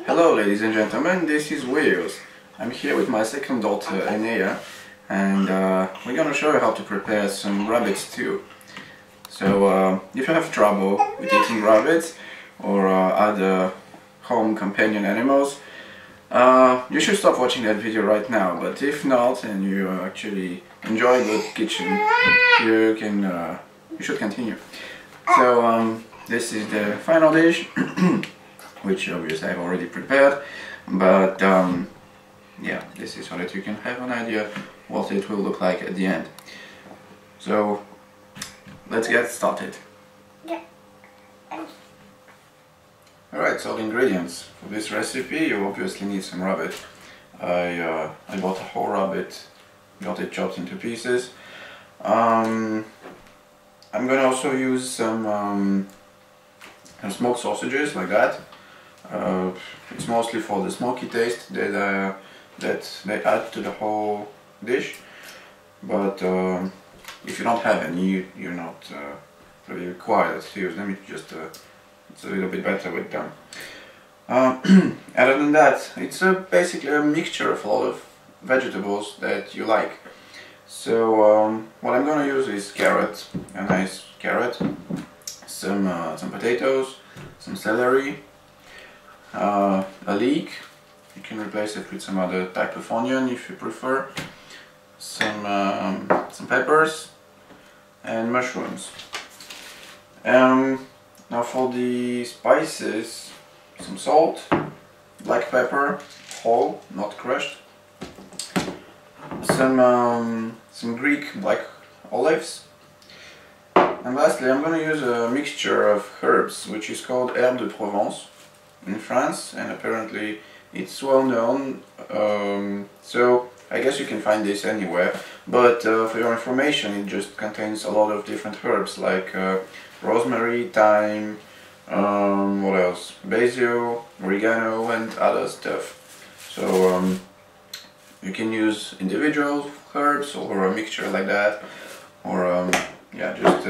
Hello ladies and gentlemen, this is Wales. I'm here with my second daughter Enea, and we're gonna show you how to prepare some rabbit stew. So if you have trouble with eating rabbits or other home companion animals, you should stop watching that video right now. But if not, and you actually enjoy the kitchen, you should continue. So this is the final dish, which obviously I've already prepared, but yeah, this is so that you can have an idea what it will look like at the end. So let's get started. Alright, so the ingredients for this recipe: you obviously need some rabbit. I bought a whole rabbit, got it chopped into pieces. I'm gonna also use some smoked sausages like that. It's mostly for the smoky taste that they add to the whole dish, but if you don't have any, you're not really required to use them. It's a little bit better with them. Other than that, it's basically a mixture of a lot of vegetables that you like. So what I'm going to use is carrot, a nice carrot, some potatoes, some celery, a leek. You can replace it with some other type of onion if you prefer, some peppers, and mushrooms. Now for the spices: some salt, black pepper, whole, not crushed, some Greek black olives, and lastly I'm going to use a mixture of herbs which is called herbe de Provence in France, and apparently it's well known, so I guess you can find this anywhere, but for your information, it just contains a lot of different herbs like rosemary, thyme, what else? Basil, oregano, and other stuff. So you can use individual herbs or a mixture like that, or yeah, just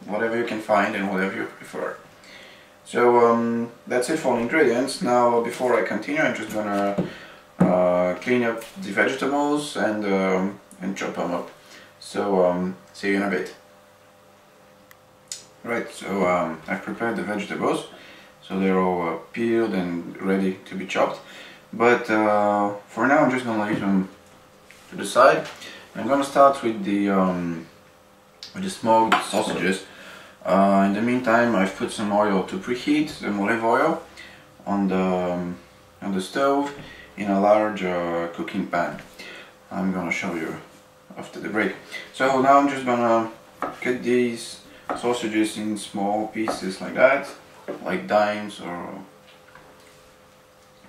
whatever you can find and whatever you prefer. So that's it for the ingredients. Now, before I continue, I'm just gonna clean up the vegetables and chop them up. So see you in a bit. Right, so I've prepared the vegetables, so they're all peeled and ready to be chopped. But for now, I'm just gonna leave them to the side. I'm gonna start with the smoked sausages. In the meantime, I've put some oil to preheat, some olive oil, on the stove in a large cooking pan. I'm gonna show you after the break. So now I'm just gonna cut these sausages in small pieces like that, like dimes or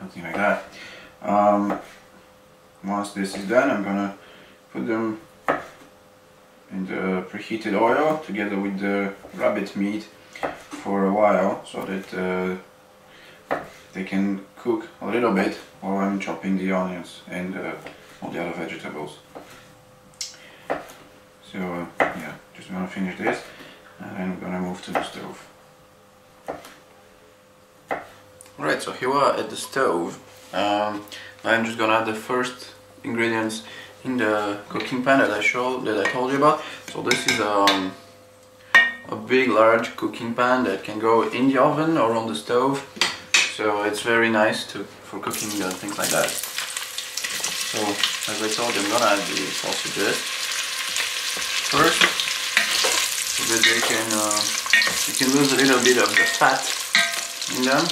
something like that. Once this is done, I'm gonna put them in the preheated oil together with the rabbit meat for a while, so that they can cook a little bit while I'm chopping the onions and all the other vegetables. So yeah, just gonna finish this and then I'm gonna move to the stove. Alright, so here we are at the stove. Now I'm just gonna add the first ingredients in the cooking pan that I told you about. So this is a big, large cooking pan that can go in the oven or on the stove. So it's very nice for cooking things like that. So as I told you, I'm gonna add the sausages first, so that you can lose a little bit of the fat in them,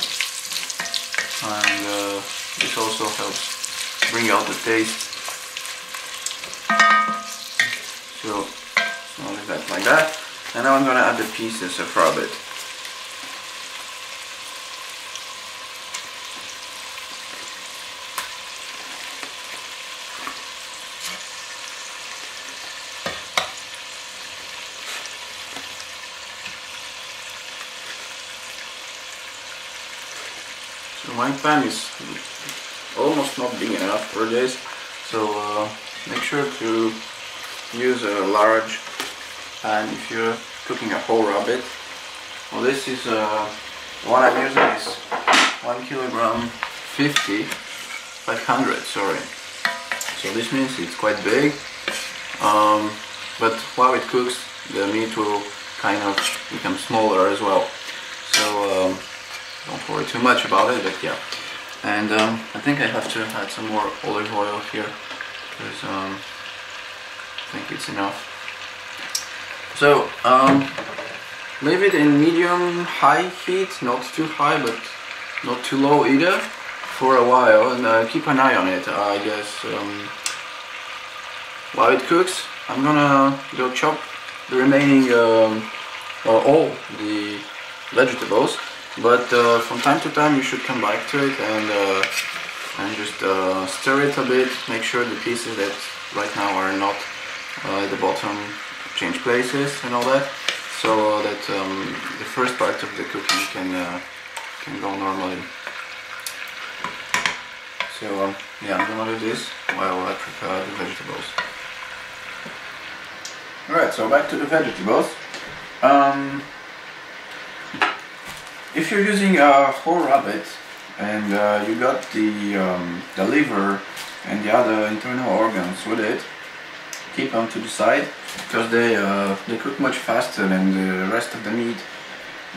and this also helps bring out the taste. So I'll leave that like that, and now I'm gonna add the pieces of rabbit. So my pan is almost not big enough for this, so make sure to use a large pan if you're cooking a whole rabbit. Well, this is what I'm using is 1 kilogram 500, sorry. So this means it's quite big, but while it cooks the meat will kind of become smaller as well. So don't worry too much about it, but yeah. And I think I have to add some more olive oil here, because I think it's enough. So leave it in medium-high heat, not too high but not too low either, for a while, and keep an eye on it. I guess while it cooks, I'm gonna go chop the remaining all the vegetables, but from time to time you should come back to it and just stir it a bit. Make sure the pieces that right now are not at the bottom change places and all that, so that the first part of the cooking can go normally. So yeah, I'm gonna do this while I prepare the vegetables. Alright, so back to the vegetables. If you're using a whole rabbit and you got the liver and the other internal organs with it, keep them to the side, because they cook much faster than the rest of the meat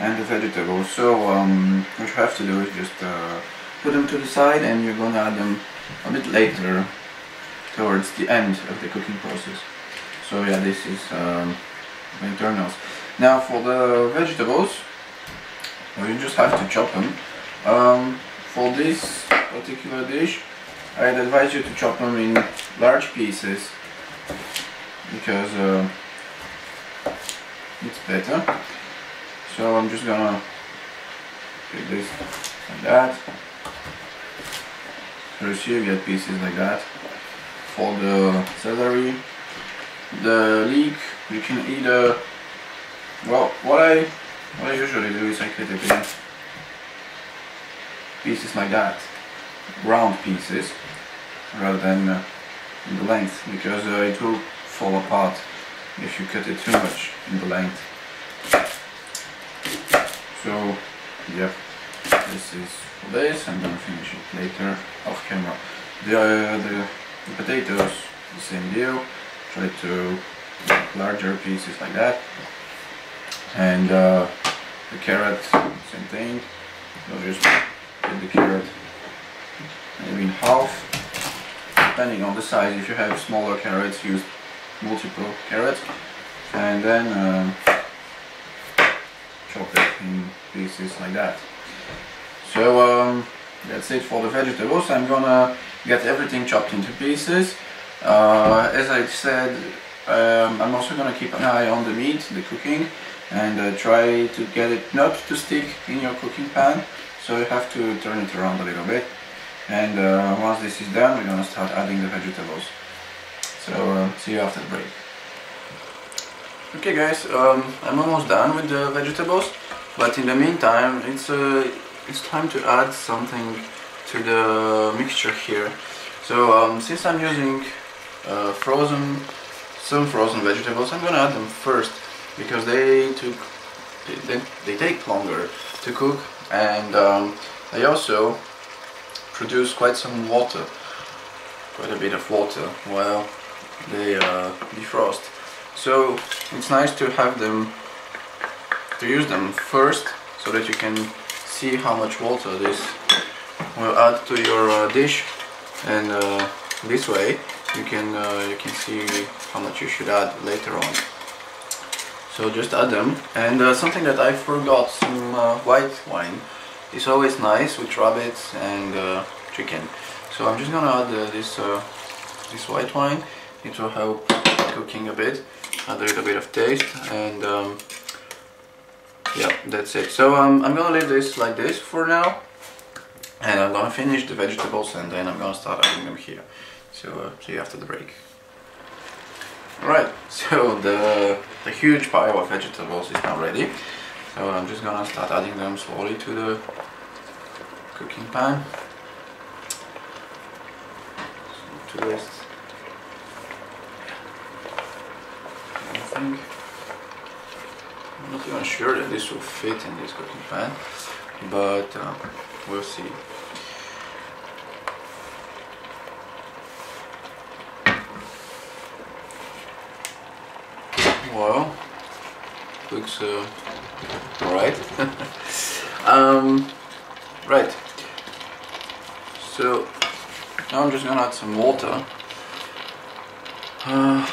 and the vegetables. So what you have to do is just put them to the side, and you're gonna add them a bit later, towards the end of the cooking process. So yeah, this is the internals. Now for the vegetables, well, you just have to chop them. For this particular dish, I'd advise you to chop them in large pieces, because it's better. So I'm just gonna get this like that. First you get pieces like that. For the celery, the leek, you can either, well, what I usually do is I cut it in pieces like that, round pieces, rather than in the length, because it will fall apart if you cut it too much in the length. So yeah, this is for this. I'm gonna finish it later off camera. The potatoes, the same deal. Try to make larger pieces like that, and the carrot, same thing. So just cut the carrot maybe in half, depending on the size. If you have smaller carrots, use multiple carrots, and then chop it in pieces like that. So that's it for the vegetables. I'm gonna get everything chopped into pieces. As I said, I'm also gonna keep an eye on the meat, the cooking, and try to get it not to stick in your cooking pan. So you have to turn it around a little bit. And once this is done, we're gonna start adding the vegetables. So see you after the break. Okay guys, I'm almost done with the vegetables, but in the meantime it's time to add something to the mixture here. So since I'm using some frozen vegetables, I'm gonna add them first, because they take longer to cook, and they also produce quite some water, quite a bit of water while they defrost. So it's nice to have them, to use them first, so that you can see how much water this will add to your dish, and this way you can see how much you should add later on. So just add them. And something that I forgot, some white wine is always nice with rabbits and chicken. So I'm just gonna add this white wine. It will help cooking a bit, add a little bit of taste, and yeah, that's it. So I'm gonna leave this like this for now, and I'm gonna finish the vegetables, and then I'm gonna start adding them here. So see you after the break. Alright, so the huge pile of vegetables is now ready. So I'm just gonna start adding them slowly to the cooking pan. So to this, I think, I'm not even sure that this will fit in this cooking pan, but we'll see. Well, looks alright. Right. So now I'm just gonna add some water. Not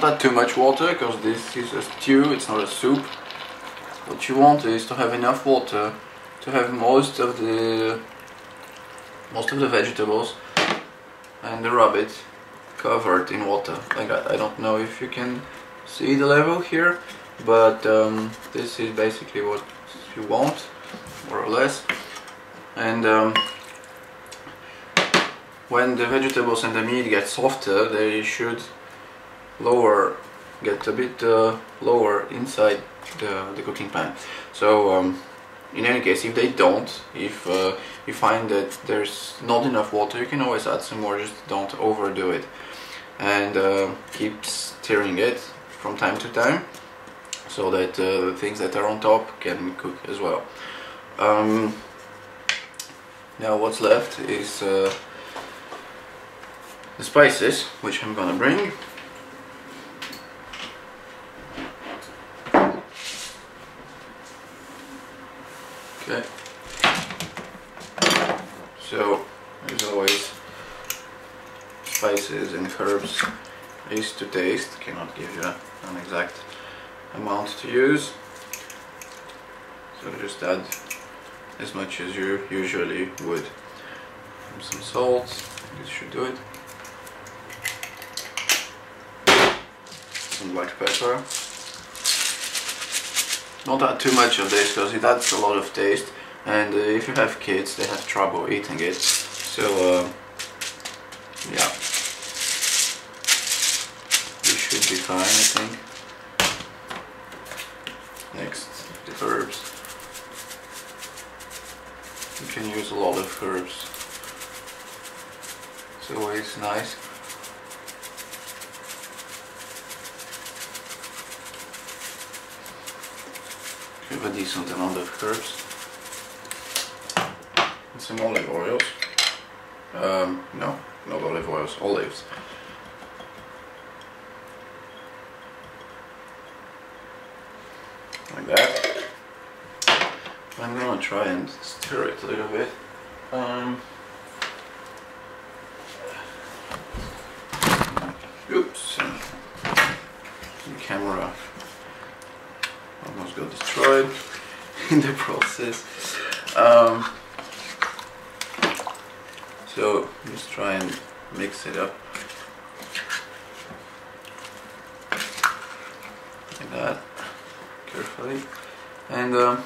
add too much water because this is a stew, it's not a soup. What you want is to have enough water to have most of the vegetables and the rabbit covered in water, like that. I don't know if you can see the level here, but this is basically what you want, more or less. And when the vegetables and the meat get softer, they should get a bit lower inside the cooking pan. So in any case, if they don't, if you find that there's not enough water, you can always add some more, just don't overdo it. And keep stirring it from time to time, so that the things that are on top can cook as well. Now what's left is the spices, which I'm gonna bring. Okay. So, as always, spices and herbs is to taste. Cannot give you an exact amount to use. So just add as much as you usually would. Some salt, this should do it. Some black pepper. Don't add too much of this because it adds a lot of taste, and if you have kids they have trouble eating it, so yeah, this should be fine, I think. Next, the herbs. You can use a lot of herbs, it's always nice. Have a decent amount of herbs and some olive oils. No, not olive oils, olives. Like that. I'm gonna try and stir it a little bit. Oops, the camera almost got destroyed in the process. So just try and mix it up like that, carefully. And I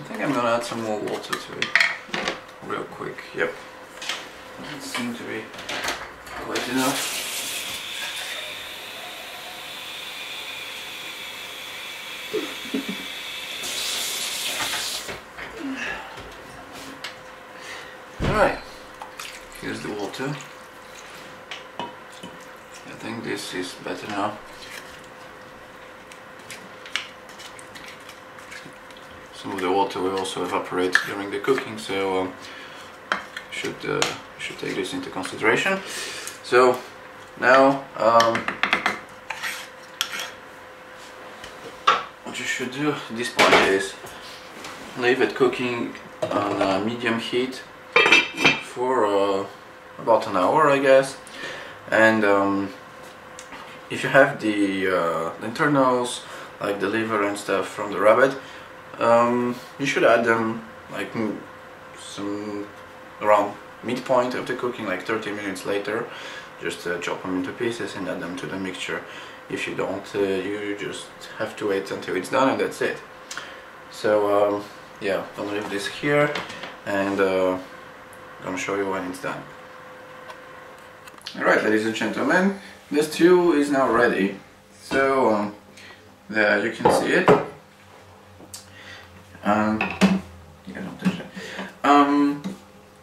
think I'm gonna add some more water to it real quick. Yep, it seems to be quite enough. Alright, here's the water. I think this is better now. Some of the water will also evaporate during the cooking, so should take this into consideration. So now what you should do at this point is leave it cooking on medium heat for about an hour, I guess. And if you have the internals, like the liver and stuff from the rabbit, you should add them like some around midpoint of the cooking, like 30 minutes later. Just chop them into pieces and add them to the mixture. If you don't, you just have to wait until it's done, and that's it. So yeah, I'll leave this here, and I'm gonna show you when it's done. Alright, ladies and gentlemen, the stew is now ready. So there you can see it. Yeah, don't touch it.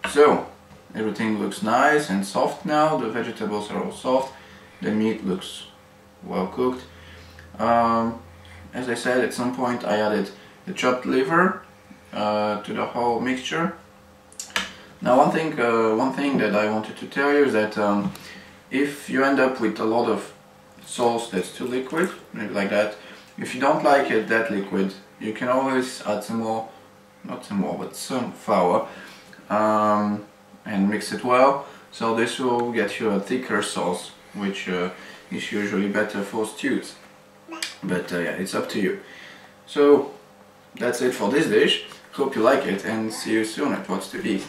So everything looks nice and soft now. The vegetables are all soft. The meat looks well cooked. As I said, at some point I added the chopped liver to the whole mixture. Now one thing that I wanted to tell you is that if you end up with a lot of sauce that's too liquid, maybe like that. If you don't like it that liquid, you can always add some more, not some more, but some flour, and mix it well. So this will get you a thicker sauce, which is usually better for stews. But yeah, it's up to you. So that's it for this dish. Hope you like it and see you soon at What's to Eat.